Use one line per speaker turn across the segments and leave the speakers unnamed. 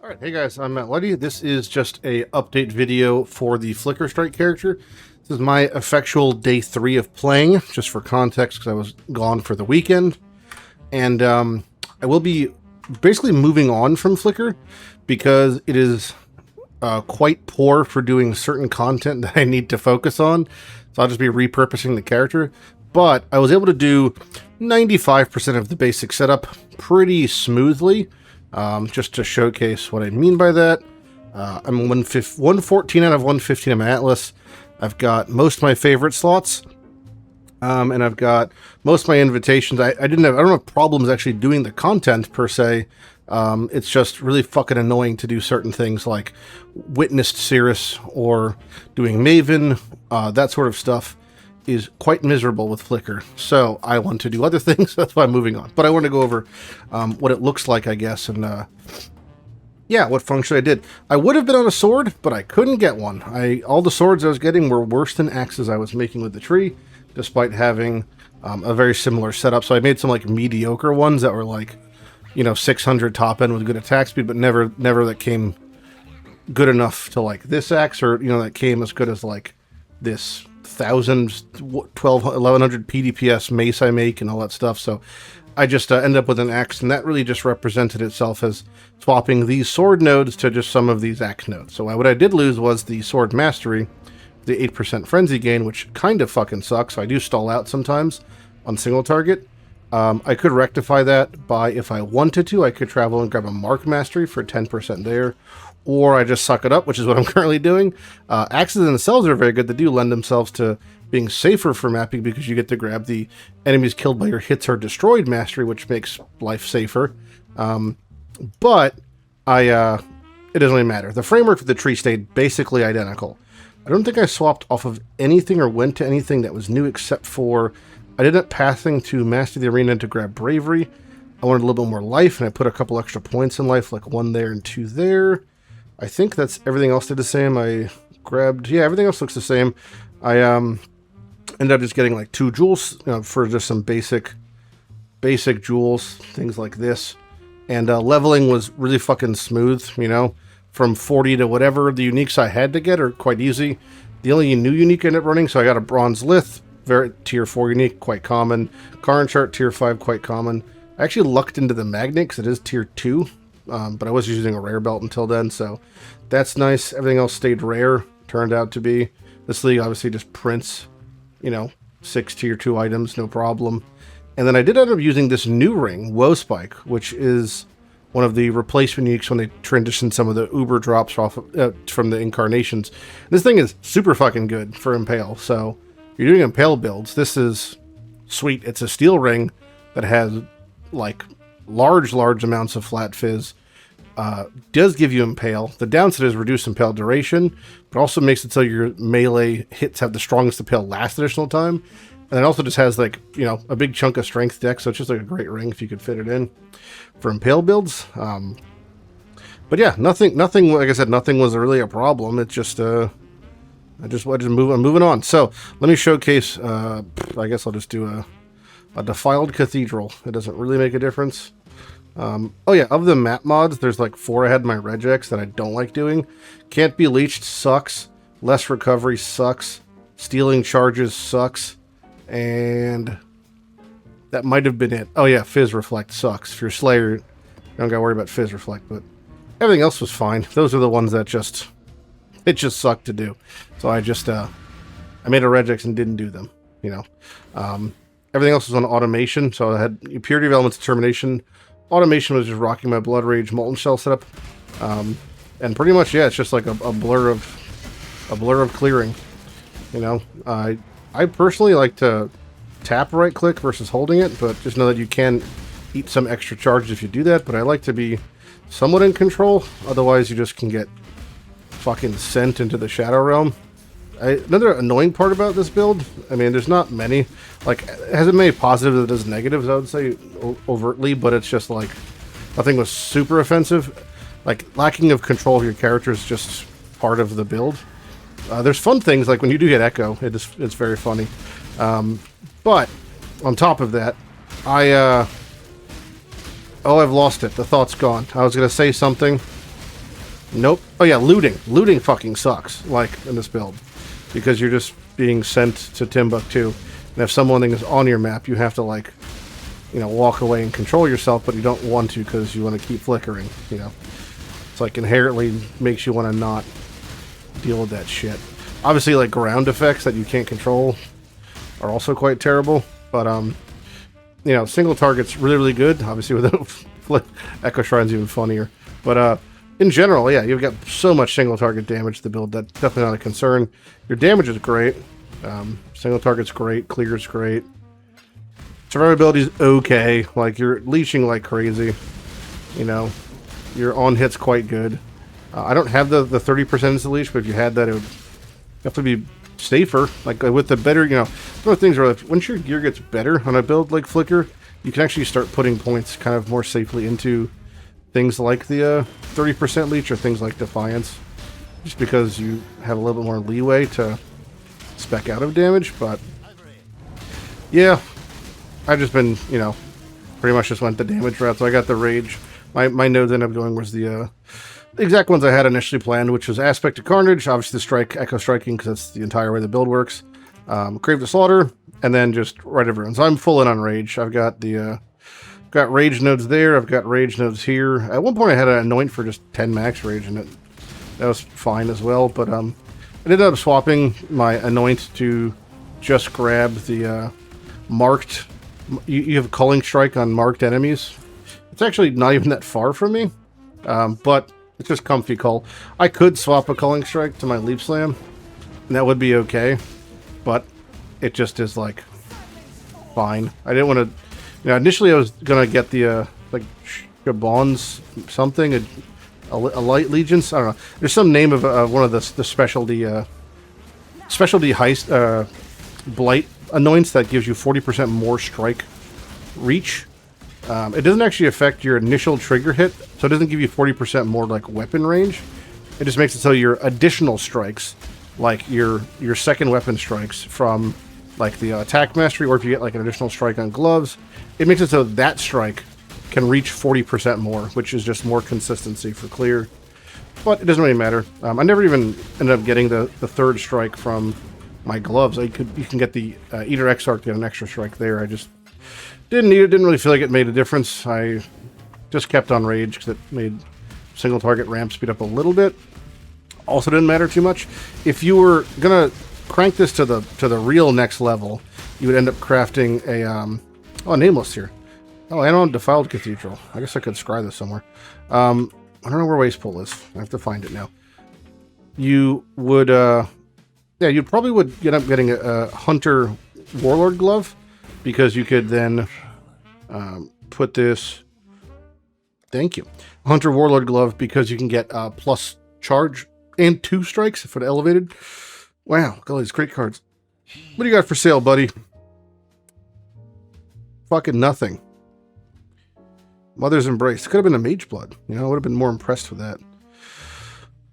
Alright, hey guys, I'm Matt Lighty. This is just a update video for the Flicker Strike character. This is my effectual day 3 of playing, just for context, because I was gone for the weekend. And I will be basically moving on from Flicker, because it is quite poor for doing certain content that I need to focus on. So I'll just be repurposing the character. But I was able to do 95% of the basic setup pretty smoothly. Just to showcase what I mean by that, I'm 114 out of 115 in my Atlas. I've got most of my favorite slots, and I've got most of my invitations. I don't have problems actually doing the content per se. It's just really fucking annoying to do certain things like Witnessed Cirrus or doing Maven. That sort of stuff is quite miserable with Flicker, so I want to do other things. That's why I'm moving on. But I want to go over what it looks like, I guess, and yeah, what function I did. I would have been on a sword, but I couldn't get one. All the swords I was getting were worse than axes I was making with the tree, despite having a very similar setup. So I made some like mediocre ones that were like, 600 top end with good attack speed, but never that came good enough to like this axe, or that came as good as like this 1100 PDPS mace I make and all that stuff. So I just ended up with an axe, and that really just represented itself as swapping these sword nodes to just some of these axe nodes. So what I did lose was the sword mastery, the 8% frenzy gain, which kind of fucking sucks. So I do stall out sometimes on single target. I could rectify that by, if I wanted to, I could travel and grab a mark mastery for 10% there, or I just suck it up, which is what I'm currently doing. Axes themselves are very good. They do lend themselves to being safer for mapping, because you get to grab the enemies killed by your hits or destroyed mastery, which makes life safer. But it doesn't really matter. The framework for the tree stayed basically identical. I don't think I swapped off of anything or went to anything that was new, except for I ended up passing to Master the Arena to grab Bravery. I wanted a little bit more life, and I put a couple extra points in life, like 1 there and 2 there. I think that's everything else did the same. I grabbed, yeah, everything else looks the same. I ended up just getting like 2 jewels for just some basic jewels, things like this. And leveling was really fucking smooth, from 40 to whatever. The uniques I had to get are quite easy. The only new unique I ended up running, so I got a Bronze Lith, very tier 4 unique, quite common. Karn chart, tier 5, quite common. I actually lucked into the Magnet, because it is tier 2. But I was using a rare belt until then, so that's nice. Everything else stayed rare, turned out to be. This league obviously just prints, 6 tier 2 items, no problem. And then I did end up using this new ring, Woe Spike, which is one of the replacement uniques when they transition some of the Uber drops off from the incarnations. This thing is super fucking good for Impale, so if you're doing Impale builds, this is sweet. It's a steel ring that has, like, large amounts of flat fizz. Does give you Impale. The downside is reduced Impale duration, but also makes it so your melee hits have the strongest Impale last additional time. And it also just has, like, a big chunk of strength deck, so it's just like a great ring if you could fit it in for Impale builds. But yeah, nothing, like I said, nothing was really a problem. It's just, I'm moving on. So let me showcase, I guess I'll just do a defiled cathedral. It doesn't really make a difference. Oh yeah, of the map mods, there's like 4 I had in my regex that I don't like doing. Can't be leeched sucks. Less recovery sucks. Stealing charges sucks. And that might have been it. Oh yeah, Fizz Reflect sucks. If you're Slayer, you don't gotta worry about Fizz Reflect, but everything else was fine. Those are the ones that just sucked to do. So I just, I made a regex and didn't do them, Everything else was on automation, so I had Purity of Elements Determination. Automation was just rocking my Blood Rage Molten Shell setup. And pretty much, yeah, it's just like a blur of clearing. I personally like to tap right click versus holding it, but just know that you can eat some extra charges if you do that, but I like to be somewhat in control, otherwise you just can get fucking sent into the Shadow Realm. Another annoying part about this build, I mean, there's not many, like, it hasn't many positives as it does negatives, I would say, overtly, but it's just like, nothing was super offensive. Like, lacking of control of your character is just part of the build. There's fun things, like when you do get Echo, it's very funny. But, on top of that, oh, I've lost it. The thought's gone. I was going to say something, Nope. Oh yeah, looting. Looting fucking sucks, like, in this build. Because you're just being sent to Timbuktu. And if someone is on your map, you have to, like, you know, walk away and control yourself, but you don't want to because you want to keep flickering, you know. It's like inherently makes you want to not deal with that shit. Obviously, like, ground effects that you can't control are also quite terrible, but, you know, single target's really, really good. Obviously, with Echo Shrine's even funnier. But, in general, yeah, you've got so much single target damage to build. That's definitely not a concern. Your damage is great. Single target's great. Clear's great. Survivability's okay. Like, you're leeching like crazy. You know, your on hit's quite good. I don't have the 30% instant leech, but if you had that, it would definitely be safer. Like, with the better, you know, one of the things where, like, once your gear gets better on a build like Flicker, you can actually start putting points kind of more safely into things like the 30% leech or things like Defiance, just because you have a little bit more leeway to spec out of damage. But yeah, I've just been, you know, pretty much just went the damage route. So I got the Rage. My nodes ended up going was the exact ones I had initially planned, which was Aspect to Carnage, obviously the Strike, Echo Striking, because that's the entire way the build works. Crave to Slaughter, and then just Right of Ruin. So I'm full in on Rage. I've got the got Rage nodes there. I've got Rage nodes here. At one point I had an Anoint for just 10 max Rage, and that was fine as well. But I ended up swapping my Anoint to just grab the marked. You have Culling Strike on marked enemies. It's actually not even that far from me, but it's just comfy call. I could swap a Culling Strike to my Leap Slam, and that would be okay, but it just is, like, fine. I didn't want to. You know, initially I was gonna get the like Gabon's something, a light legions. I don't know. There's some name of one of the specialty heist blight anoints that gives you 40% more strike reach. It doesn't actually affect your initial trigger hit, so it doesn't give you 40% more like weapon range. It just makes it so your additional strikes, like your second weapon strikes from like the attack mastery, or if you get like an additional strike on gloves, it makes it so that strike can reach 40% more, which is just more consistency for clear. But it doesn't really matter. I never even ended up getting the third strike from my gloves. You can get the Eater Exarch, get an extra strike there. I just didn't need it. Didn't really feel like it made a difference. I just kept on Rage because it made single target ramp speed up a little bit. Also didn't matter too much. If you were gonna crank this to the real next level, you would end up crafting a Nameless here. Oh, and on Defiled Cathedral. I guess I could scry this somewhere. I don't know where Waste Pool is. I have to find it now. You would yeah, you probably would end up getting a Hunter Warlord glove, because you could then put this. Thank you, Hunter Warlord glove, because you can get plus charge and 2 strikes for the elevated. Wow, got all these great cards. What do you got for sale, buddy? Fucking nothing. Mother's Embrace. Could have been a Mage Blood. You know, I would have been more impressed with that.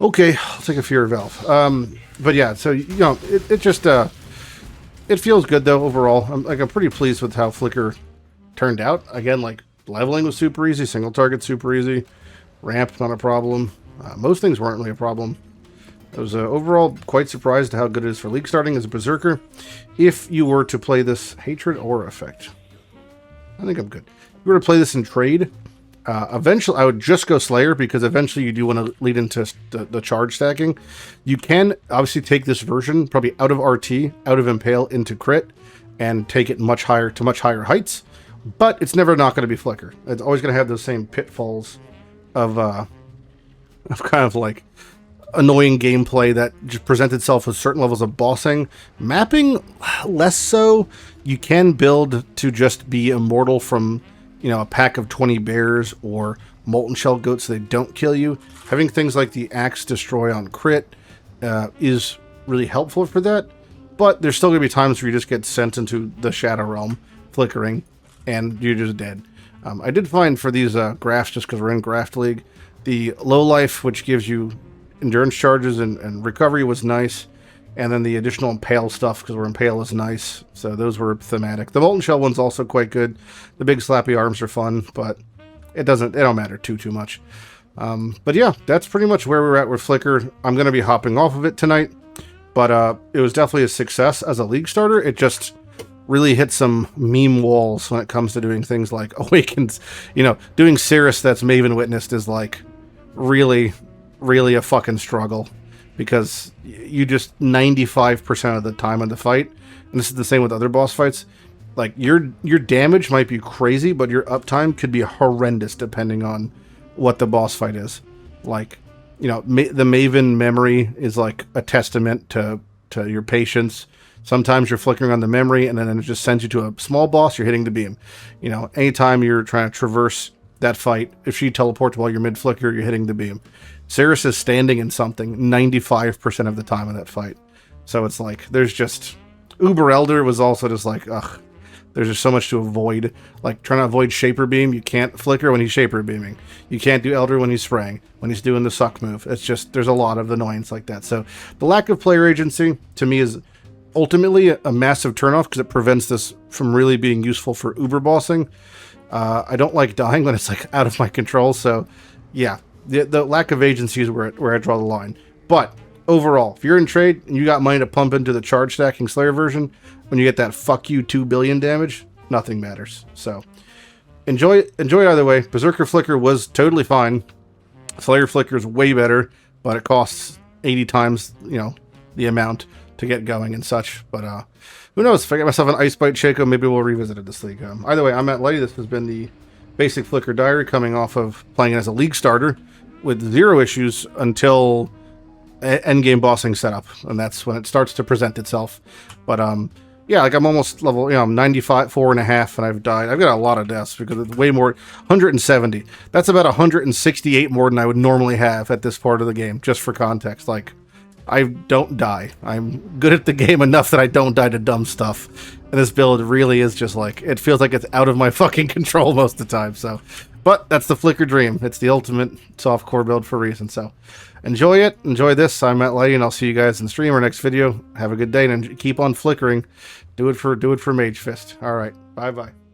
Okay, I'll take a Fear Valve. But yeah, so, you know, it just, it feels good, though, overall. I'm pretty pleased with how Flicker turned out. Again, like, leveling was super easy. Single target super easy. Ramp, not a problem. Most things weren't really a problem. I was overall quite surprised at how good it is for League starting as a Berserker. If you were to play this Hatred Aura effect, I think I'm good. If you were to play this in trade, eventually I would just go Slayer, because eventually you do want to lead into the charge stacking. You can obviously take this version probably out of RT, out of Impale into Crit, and take it much higher to much higher heights. But it's never not going to be Flicker. It's always going to have those same pitfalls of kind of like annoying gameplay that just presents itself with certain levels of bossing. Mapping, less so. You can build to just be immortal from, you know, a pack of 20 bears or molten shell goats so they don't kill you. Having things like the Axe Destroy on crit is really helpful for that. But there's still going to be times where you just get sent into the Shadow Realm, flickering, and you're just dead. I did find for these graphs, just because we're in Graft League, the low life, which gives you endurance charges and recovery, was nice, and then the additional Impale stuff, because we're Impale, is nice, so those were thematic. The Molten Shell one's also quite good. The big slappy arms are fun, but it don't matter too much. But yeah, that's pretty much where we're at with Flicker. I'm going to be hopping off of it tonight, but it was definitely a success as a league starter. It just really hit some meme walls when it comes to doing things like Awakens. You know, doing Cirrus that's Maven Witnessed is like really, really a fucking struggle, because you just 95% of the time in the fight, and this is the same with other boss fights, like your damage might be crazy, but your uptime could be horrendous depending on what the boss fight is. Like, you know, the Maven memory is like a testament to your patience. Sometimes you're flickering on the memory, and then it just sends you to a small boss, you're hitting the beam. You know, anytime you're trying to traverse that fight, if she teleports while you're mid-flicker, you're hitting the beam. Cirrus is standing in something 95% of the time in that fight. So it's like, there's just... Uber Elder was also just like, ugh. There's just so much to avoid. Like, trying to avoid Shaper Beam, you can't flicker when he's Shaper Beaming. You can't do Elder when he's spraying, when he's doing the suck move. It's just, there's a lot of annoyance like that. So, the lack of player agency, to me, is ultimately a massive turnoff, because it prevents this from really being useful for Uber bossing. I don't like dying when it's like out of my control, so yeah, the lack of agency is where I draw the line. But overall, if you're in trade and you got money to pump into the charge stacking Slayer version, when you get that fuck you 2 billion damage, nothing matters. So enjoy it either way. Berserker Flicker was totally fine. Slayer Flicker is way better, but it costs 80 times, you know, the amount to get going and such. But who knows, if I get myself an Ice Bite Shaco, maybe we'll revisit it this league. Either way, I'm Matt Lighty. This has been the basic Flicker Diary, coming off of playing it as a league starter with 0 issues until endgame bossing setup, and that's when it starts to present itself. But yeah, like I'm almost level, you know, I'm 95, 4.5, and I've died. I've got a lot of deaths because it's way more, 170. That's about 168 more than I would normally have at this part of the game, just for context. Like, I don't die. I'm good at the game enough that I don't die to dumb stuff. And this build really is just like, it feels like it's out of my fucking control most of the time. So, but that's the Flicker dream. It's the ultimate soft core build for a reason. So enjoy it. Enjoy this. I'm Matt Lighty, and I'll see you guys in the stream or next video. Have a good day, and keep on flickering. Do it for Mage Fist. All right. Bye-bye.